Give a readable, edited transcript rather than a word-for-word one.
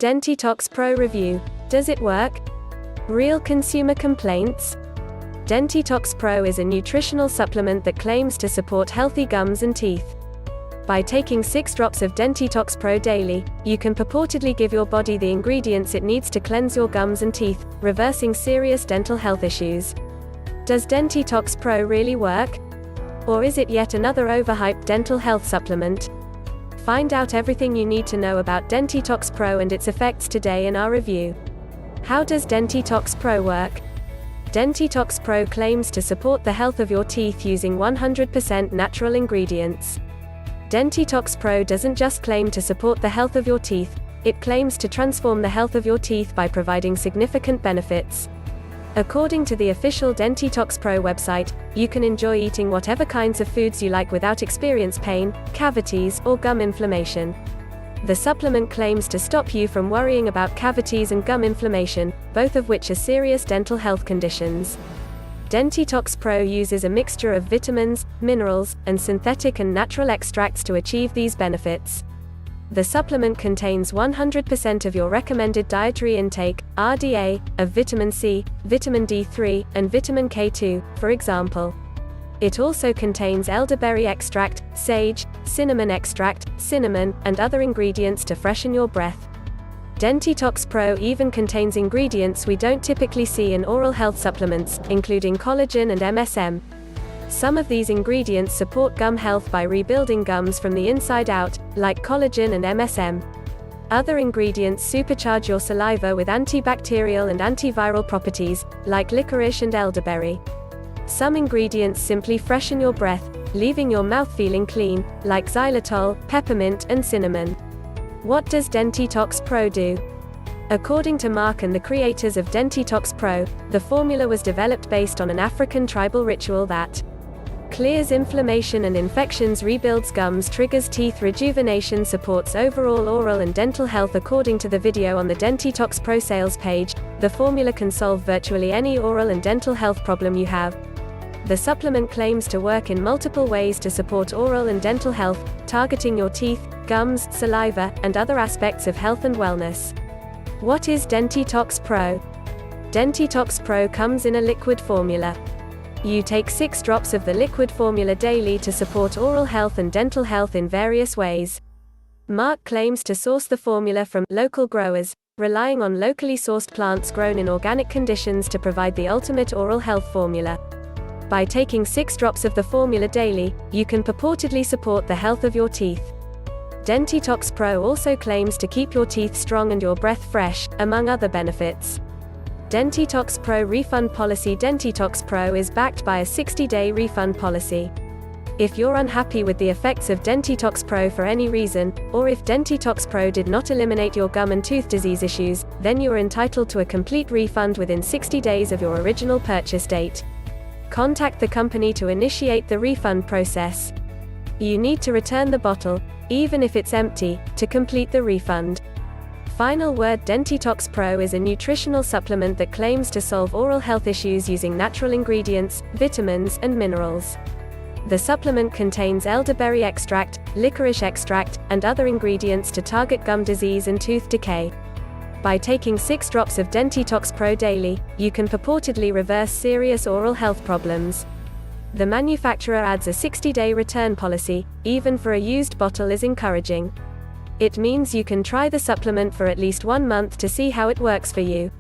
Dentitox Pro review. Does it work? Real consumer complaints? Dentitox Pro is a nutritional supplement that claims to support healthy gums and teeth. By taking 6 drops of Dentitox Pro daily, you can purportedly give your body the ingredients it needs to cleanse your gums and teeth, reversing serious dental health issues. Does Dentitox Pro really work? Or is it yet another overhyped dental health supplement? Find out everything you need to know about Dentitox Pro and its effects today in our review. How does Dentitox Pro work? Dentitox Pro claims to support the health of your teeth using 100% natural ingredients. Dentitox Pro doesn't just claim to support the health of your teeth, it claims to transform the health of your teeth by providing significant benefits. According to the official Dentitox Pro website, you can enjoy eating whatever kinds of foods you like without experience pain, cavities, or gum inflammation. The supplement claims to stop you from worrying about cavities and gum inflammation, both of which are serious dental health conditions. Dentitox Pro uses a mixture of vitamins, minerals, and synthetic and natural extracts to achieve these benefits. The supplement contains 100% of your recommended dietary intake, RDA, of vitamin C, vitamin D3, and vitamin K2, for example. It also contains elderberry extract, sage, cinnamon extract, cinnamon, and other ingredients to freshen your breath. Dentitox Pro even contains ingredients we don't typically see in oral health supplements, including collagen and MSM. Some of these ingredients support gum health by rebuilding gums from the inside out, like collagen and MSM. Other ingredients supercharge your saliva with antibacterial and antiviral properties, like licorice and elderberry. Some ingredients simply freshen your breath, leaving your mouth feeling clean, like xylitol, peppermint, and cinnamon. What does Dentitox Pro do? According to Mark and the creators of Dentitox Pro, the formula was developed based on an African tribal ritual that clears inflammation and infections, rebuilds gums, triggers teeth rejuvenation, supports overall oral and dental health. According to the video on the Dentitox Pro sales page, the formula can solve virtually any oral and dental health problem you have. The supplement claims to work in multiple ways to support oral and dental health, targeting your teeth, gums, saliva, and other aspects of health and wellness. What is Dentitox Pro? Dentitox Pro comes in a liquid formula. You take 6 drops of the liquid formula daily to support oral health and dental health in various ways. Mark claims to source the formula from local growers, relying on locally sourced plants grown in organic conditions to provide the ultimate oral health formula. By taking 6 drops of the formula daily, you can purportedly support the health of your teeth. Dentitox Pro also claims to keep your teeth strong and your breath fresh, among other benefits. Dentitox Pro refund policy. Dentitox Pro is backed by a 60-day refund policy. If you're unhappy with the effects of Dentitox Pro for any reason, or if Dentitox Pro did not eliminate your gum and tooth disease issues, then you are entitled to a complete refund within 60 days of your original purchase date. Contact the company to initiate the refund process. You need to return the bottle, even if it's empty, to complete the refund. Final word: Dentitox Pro is a nutritional supplement that claims to solve oral health issues using natural ingredients, vitamins, and minerals. The supplement contains elderberry extract, licorice extract, and other ingredients to target gum disease and tooth decay. By taking 6 drops of Dentitox Pro daily, you can purportedly reverse serious oral health problems. The manufacturer adds a 60-day return policy, even for a used bottle is encouraging. It means you can try the supplement for at least 1 month to see how it works for you.